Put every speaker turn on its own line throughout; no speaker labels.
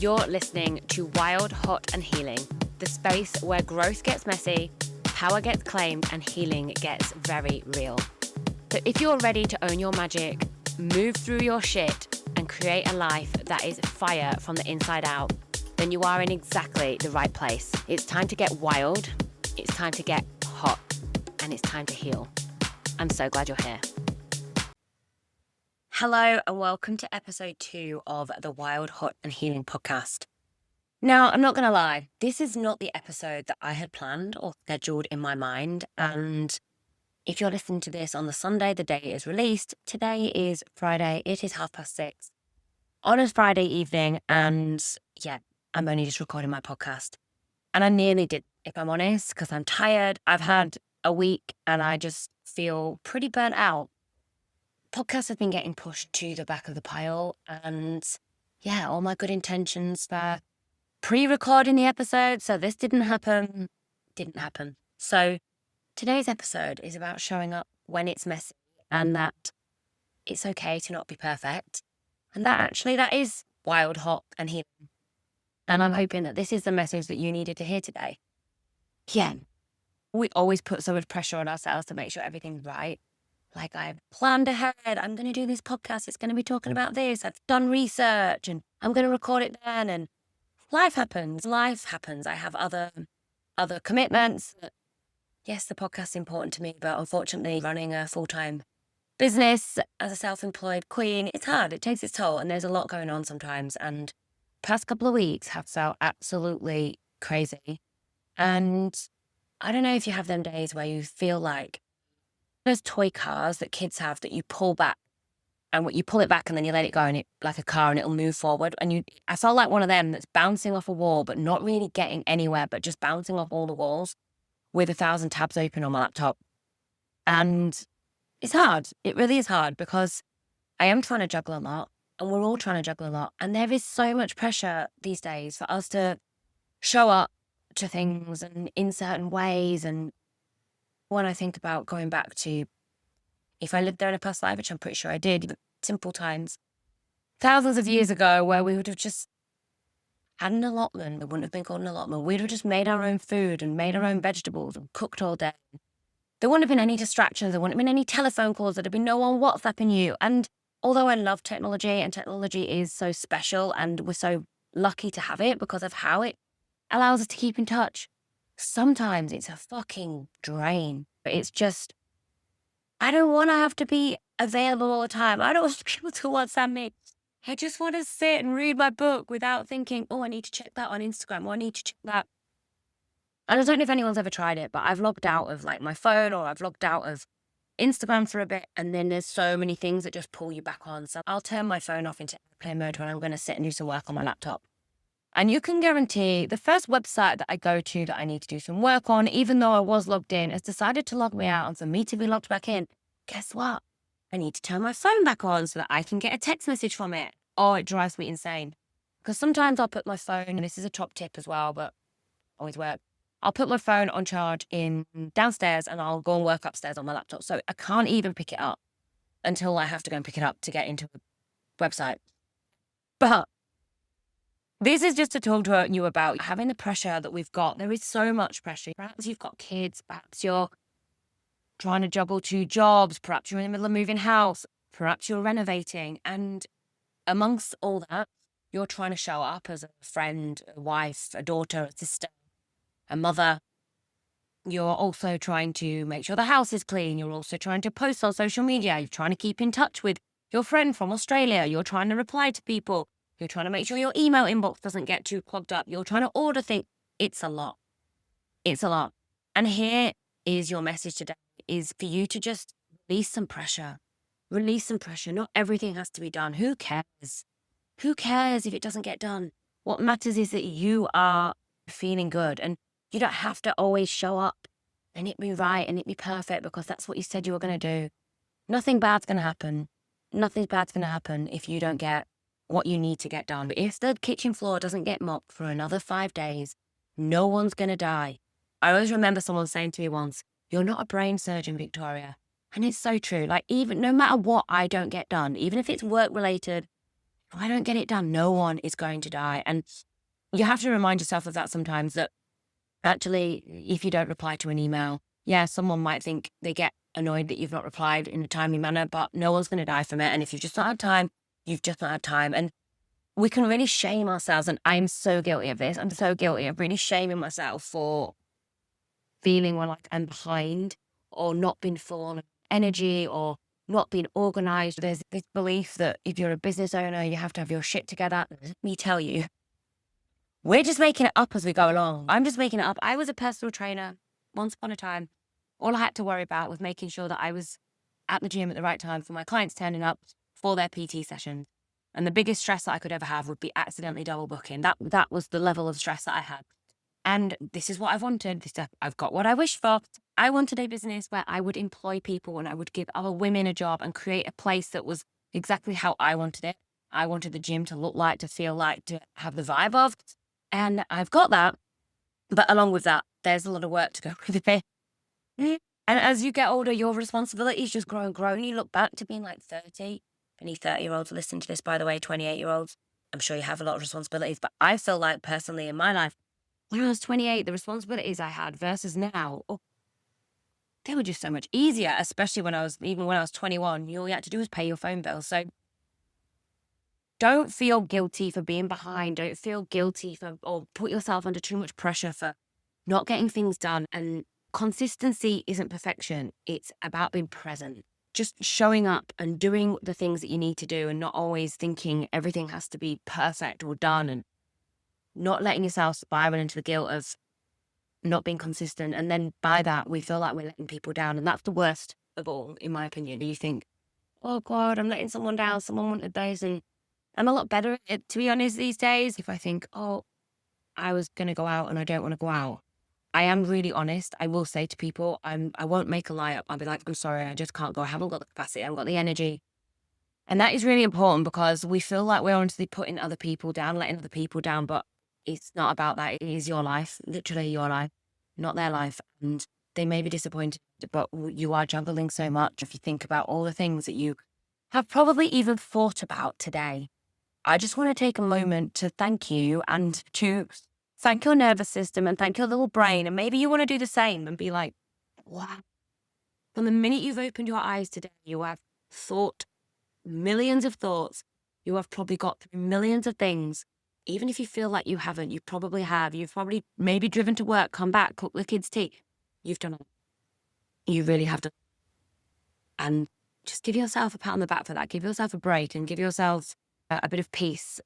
You're listening to Wild, Hot and Healing, the space where growth gets messy, power gets claimed and healing gets very real. So if you're ready to own your magic, move through your shit and create a life that is fire from the inside out, then you are in exactly the right place. It's time to get wild, it's time to get hot, and it's time to heal. I'm so glad you're here. Hello and welcome to episode 2 of the Wild, Hot and Healing podcast. Now, I'm not going to lie, this is not the episode that I had planned or scheduled in my mind. And if you're listening to this on the Sunday, the day it is released, today is Friday, it is 6:30 on a Friday evening. And yeah, I'm only just recording my podcast. And I nearly did, if I'm honest, because I'm tired. I've had a week and I just feel pretty burnt out. Podcasts have been getting pushed to the back of the pile, and yeah, all my good intentions for pre-recording the episode, so this didn't happen. So today's episode is about showing up when it's messy and that it's okay to not be perfect, and that is wild, hot and healing. And I'm hoping that this is the message that you needed to hear today. Yeah, we always put so much pressure on ourselves to make sure everything's right. Like, I've planned ahead, I'm going to do this podcast, it's going to be talking about this, I've done research and I'm going to record it then, and life happens. I have other commitments. Yes, the podcast's important to me, but unfortunately running a full-time business as a self-employed queen, it's hard, it takes its toll, and there's a lot going on sometimes, and past couple of weeks have felt absolutely crazy. And I don't know if you have them days where you feel like those toy cars that kids have that you pull back, and you pull it back and then you let it go, and it like a car, and it'll move forward. And I felt like one of them that's bouncing off a wall, but not really getting anywhere, but just bouncing off all the walls with 1,000 tabs open on my laptop. And it's hard. It really is hard because I am trying to juggle a lot, and we're all trying to juggle a lot. And there is so much pressure these days for us to show up to things and in certain ways. And when I think about going back to, if I lived there in a past life, which I'm pretty sure I did, simple times, thousands of years ago, where we would have just had an allotment. It wouldn't have been called an allotment. We'd have just made our own food and made our own vegetables and cooked all day. There wouldn't have been any distractions. There wouldn't have been any telephone calls. There'd have been no one WhatsApping you. And although I love technology, and technology is so special, and we're so lucky to have it because of how it allows us to keep in touch, sometimes it's a fucking drain. It's just, I don't want to have to be available all the time. I don't want people to WhatsApp me. I just want to sit and read my book without thinking, oh, I need to check that on Instagram, or I need to check that. And I don't know if anyone's ever tried it, but I've logged out of like my phone, or I've logged out of Instagram for a bit, and then there's so many things that just pull you back on. So I'll turn my phone off into airplane mode when I'm going to sit and do some work on my laptop. And you can guarantee the first website that I go to that I need to do some work on, even though I was logged in, has decided to log me out. And for me to be logged back in, guess what? I need to turn my phone back on so that I can get a text message from it. Oh, it drives me insane. Because sometimes I'll put my phone, and this is a top tip as well, but always work. I'll put my phone on charge in downstairs, and I'll go and work upstairs on my laptop. So I can't even pick it up until I have to go and pick it up to get into a website. But this is just to talk to you about having the pressure that we've got. There is so much pressure. Perhaps you've got kids. Perhaps you're trying to juggle 2 jobs. Perhaps you're in the middle of moving house. Perhaps you're renovating. And amongst all that, you're trying to show up as a friend, a wife, a daughter, a sister, a mother. You're also trying to make sure the house is clean. You're also trying to post on social media. You're trying to keep in touch with your friend from Australia. You're trying to reply to people. You're trying to make sure your email inbox doesn't get too clogged up. You're trying to order things. It's a lot. It's a lot. And here is your message today, is for you to just release some pressure. Release some pressure. Not everything has to be done. Who cares? Who cares if it doesn't get done? What matters is that you are feeling good, and you don't have to always show up and it be right and it be perfect because that's what you said you were going to do. Nothing bad's going to happen. Nothing bad's going to happen if you don't get what you need to get done. But if the kitchen floor doesn't get mopped for another 5 days, no one's going to die. I always remember someone saying to me once, "You're not a brain surgeon, Victoria." And it's so true. Like, even no matter what I don't get done, even if it's work related, if I don't get it done, no one is going to die. And you have to remind yourself of that sometimes, that actually, if you don't reply to an email, yeah, someone might think they get annoyed that you've not replied in a timely manner, but no one's going to die from it. And if you've just not had time, you've just not had time. And we can really shame ourselves. And I'm so guilty of this. I'm so guilty of really shaming myself for feeling like I'm behind or not being full of energy or not being organized. There's this belief that if you're a business owner, you have to have your shit together. Let me tell you, we're just making it up as we go along. I'm just making it up. I was a personal trainer once upon a time. All I had to worry about was making sure that I was at the gym at the right time for my clients turning up for their PT sessions. And the biggest stress that I could ever have would be accidentally double booking. That was the level of stress that I had. And this is what I've wanted. I've got what I wished for. I wanted a business where I would employ people and I would give other women a job and create a place that was exactly how I wanted it. I wanted the gym to look like, to feel like, to have the vibe of. And I've got that. But along with that, there's a lot of work to go with it. And as you get older, your responsibilities just grow and grow. And you look back to being like 30. Any 30-year-olds listen to this, by the way, 28-year-olds. I'm sure you have a lot of responsibilities. But I feel like personally in my life, when I was 28, the responsibilities I had versus now, they were just so much easier, especially even when I was 21, all you had to do was pay your phone bill. So don't feel guilty for being behind. Don't feel guilty or put yourself under too much pressure for not getting things done. And consistency isn't perfection. It's about being present. Just showing up and doing the things that you need to do and not always thinking everything has to be perfect or done, and not letting yourself spiral into the guilt of not being consistent. And then by that, we feel like we're letting people down. And that's the worst of all, in my opinion. You think, oh God, I'm letting someone down. Someone wanted those. And I'm a lot better at it, to be honest, these days. If I think, oh, I was going to go out and I don't want to go out, I am really honest. I will say to people, I won't make a lie up. I'll be like, I'm sorry, I just can't go. I haven't got the capacity. I haven't got the energy. And that is really important because we feel like we're honestly putting other people down, letting other people down. But it's not about that. It is your life, literally your life, not their life. And they may be disappointed, but you are juggling so much. If you think about all the things that you have probably even thought about today, I just want to take a moment to thank you and to thank your nervous system and thank your little brain. And maybe you want to do the same and be like, wow. From the minute you've opened your eyes today, you have thought millions of thoughts. You have probably got through millions of things. Even if you feel like you haven't, you probably have. You've probably maybe driven to work, come back, cook the kids' tea. You've done it. You really have done. And just give yourself a pat on the back for that. Give yourself a break and give yourself a bit of peace.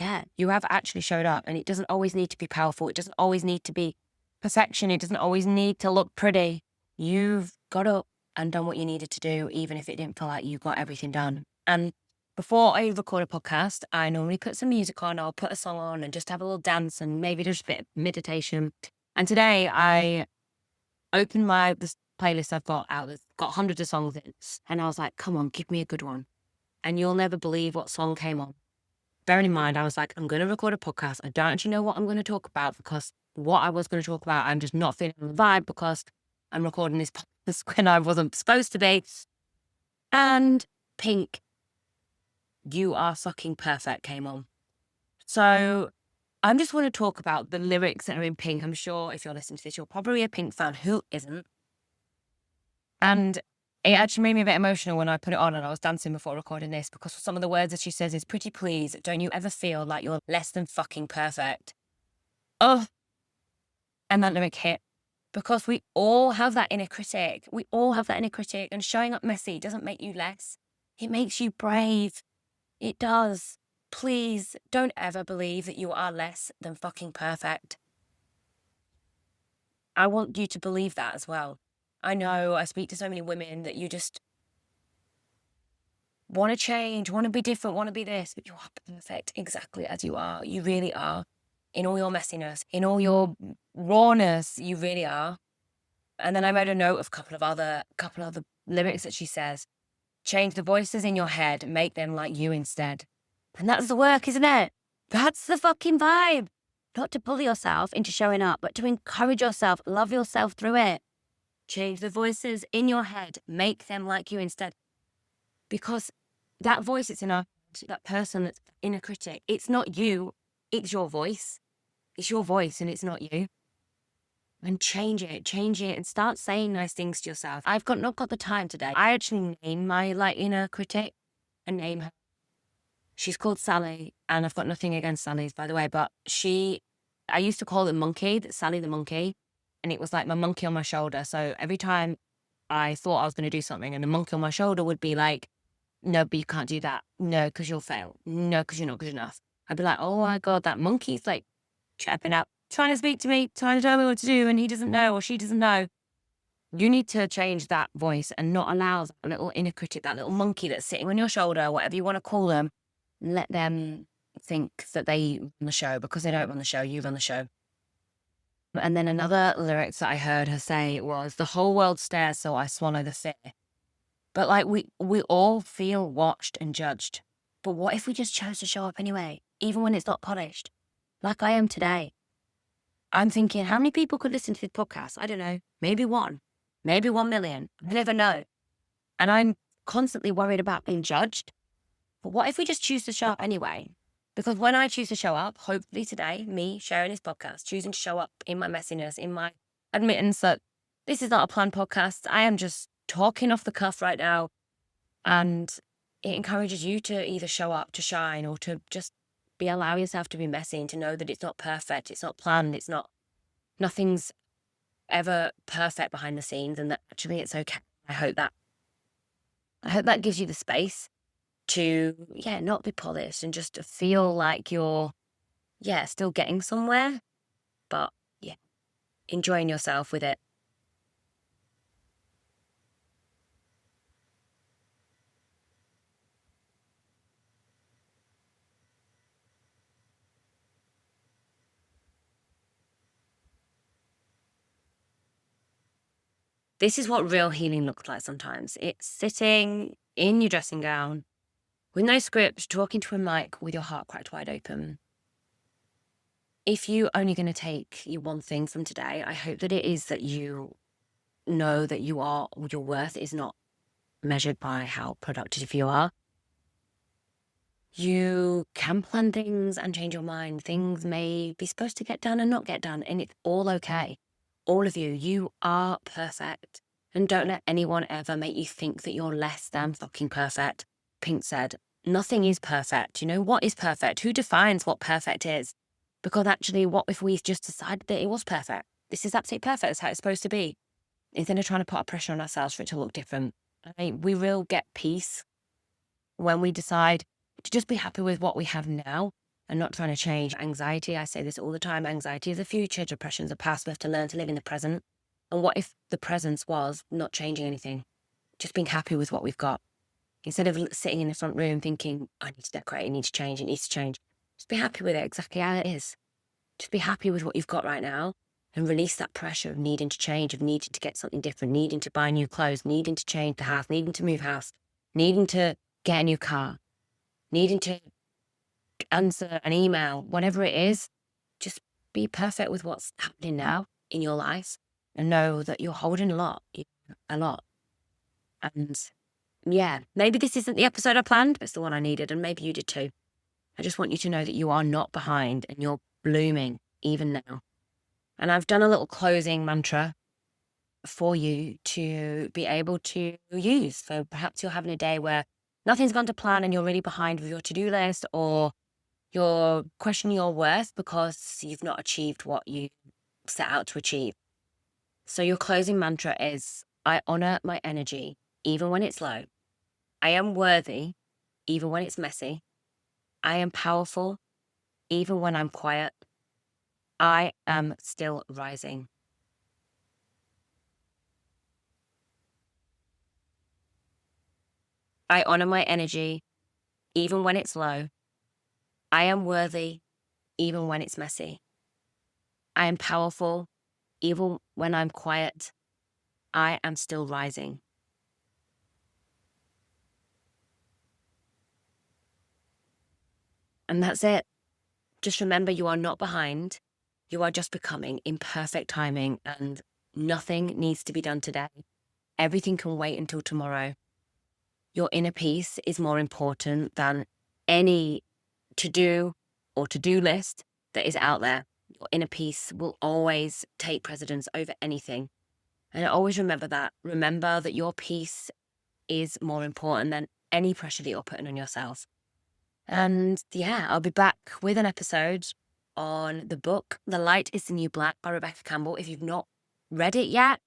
Yeah, you have actually showed up, and it doesn't always need to be powerful. It doesn't always need to be perfection. It doesn't always need to look pretty. You've got up and done what you needed to do, even if it didn't feel like you got everything done. And before I record a podcast, I normally put some music on, or put a song on and just have a little dance and maybe just a bit of meditation. And today I opened this playlist I've got out that's got hundreds of songs in, and I was like, come on, give me a good one. And you'll never believe what song came on. Bearing in mind, I was like, I'm going to record a podcast. I don't actually know what I'm going to talk about, because what I was going to talk about, I'm just not feeling the vibe because I'm recording this podcast when I wasn't supposed to be. And Pink, You Are Fucking Perfect came on. So I just want to talk about the lyrics that are in Pink. I'm sure if you're listening to this, you're probably a Pink fan. Who isn't? And it actually made me a bit emotional when I put it on and I was dancing before recording this, because some of the words that she says is, pretty please, don't you ever feel like you're less than fucking perfect? Oh, and that lyric hit, because we all have that inner critic. We all have that inner critic, and showing up messy doesn't make you less. It makes you brave. It does. Please don't ever believe that you are less than fucking perfect. I want you to believe that as well. I know I speak to so many women that you just want to change, want to be different, want to be this, but you are perfect exactly as you are. You really are. In all your messiness, in all your rawness, you really are. And then I made a note of a couple of other lyrics that she says. Change the voices in your head, make them like you instead. And that's the work, isn't it? That's the fucking vibe. Not to bully yourself into showing up, but to encourage yourself, love yourself through it. Change the voices in your head, make them like you instead. Because that voice, it's in our that person that's inner critic. It's not you, it's your voice. It's your voice and it's not you. And change it and start saying nice things to yourself. I've not got the time today. I actually name my inner critic and name her. She's called Sally, and I've got nothing against Sally's, by the way, but I used to call it Monkey, Sally the monkey, and it was like my monkey on my shoulder. So every time I thought I was going to do something and the monkey on my shoulder would be like, no, but you can't do that. No, because you'll fail. No, because you're not good enough. I'd be like, oh my God, that monkey's like chapping up, trying to speak to me, trying to tell me what to do, and he doesn't know or she doesn't know. You need to change that voice and not allow that little inner critic, that little monkey that's sitting on your shoulder, whatever you want to call them, let them think that they run the show, because they don't run the show, you run the show. And then another lyrics that I heard her say was, the whole world stares, so I swallow the fear. But like we all feel watched and judged. But what if we just chose to show up anyway, even when it's not polished, like I am today? I'm thinking, how many people could listen to this podcast? I don't know, maybe 1 million. I never know. And I'm constantly worried about being judged. But what if we just choose to show up anyway? Because when I choose to show up, hopefully today, me sharing this podcast, choosing to show up in my messiness, in my admittance that this is not a planned podcast, I am just talking off the cuff right now. And it encourages you to either show up, to shine, or to just allow yourself to be messy and to know that it's not perfect, it's not planned, nothing's ever perfect behind the scenes, and that actually it's okay. I hope that gives you the space to, not be polished and just to feel like you're, still getting somewhere, but enjoying yourself with it. This is what real healing looks like sometimes. It's sitting in your dressing gown with no script, talking to a mic with your heart cracked wide open. If you're only going to take you one thing from today, I hope that it is that you know that your worth is not measured by how productive you are. You can plan things and change your mind. Things may be supposed to get done and not get done, and it's all okay. All of you are perfect. And don't let anyone ever make you think that you're less than fucking perfect. Pink said, nothing is perfect. You know, what is perfect? Who defines what perfect is? Because actually, what if we just decided that it was perfect? This is absolutely perfect. It's how it's supposed to be. Instead of trying to put a pressure on ourselves for it to look different. We will get peace when we decide to just be happy with what we have now and not trying to change. Anxiety, I say this all the time, anxiety is the future, depression is the past. We have to learn to live in the present. And what if the presence was not changing anything? Just being happy with what we've got. Instead of sitting in the front room thinking, I need to decorate, it needs to change, it needs to change. Just be happy with it exactly how it is. Just be happy with what you've got right now and release that pressure of needing to change, of needing to get something different, needing to buy new clothes, needing to change the house, needing to move house, needing to get a new car, needing to answer an email, whatever it is. Just be perfect with what's happening now in your life and know that you're holding a lot. And maybe this isn't the episode I planned, but it's the one I needed, and maybe you did too. I just want you to know that you are not behind and you're blooming even now. And I've done a little closing mantra for you to be able to use. So perhaps you're having a day where nothing's gone to plan and you're really behind with your to-do list, or you're questioning your worth because you've not achieved what you set out to achieve. So your closing mantra is, I honor my energy, even when it's low. I am worthy, even when it's messy. I am powerful, even when I'm quiet. I am still rising. I honor my energy, even when it's low. I am worthy, even when it's messy. I am powerful, even when I'm quiet. I am still rising. And that's it. Just remember, you are not behind. You are just becoming in perfect timing, and nothing needs to be done today. Everything can wait until tomorrow. Your inner peace is more important than any to-do or to-do list that is out there, your inner peace will always take precedence over anything. And always remember that. Remember that your peace is more important than any pressure that you're putting on yourself. And yeah, I'll be back with an episode on the book, The Light is the New Black by Rebecca Campbell. If you've not read it yet,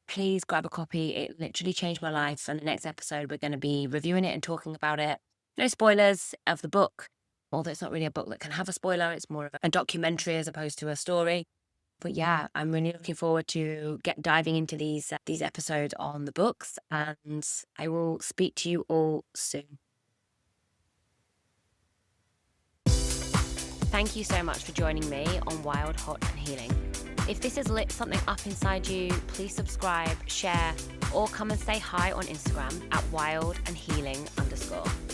please grab a copy. It literally changed my life. And the next episode, we're going to be reviewing it and talking about it. No spoilers of the book, although it's not really a book that can have a spoiler. It's more of a documentary as opposed to a story. But yeah, I'm really looking forward to diving into these episodes on the books, and I will speak to you all soon. Thank you so much for joining me on Wild, Hot and Healing. If this has lit something up inside you, please subscribe, share, or come and say hi on Instagram at wildandhealing_.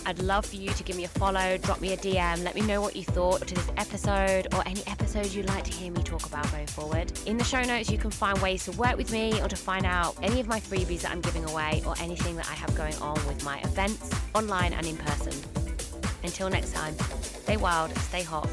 I'd love for you to give me a follow, drop me a DM, let me know what you thought to this episode or any episodes you'd like to hear me talk about going forward. In the show notes, you can find ways to work with me or to find out any of my freebies that I'm giving away or anything that I have going on with my events, online and in person. Until next time, stay wild, stay hot,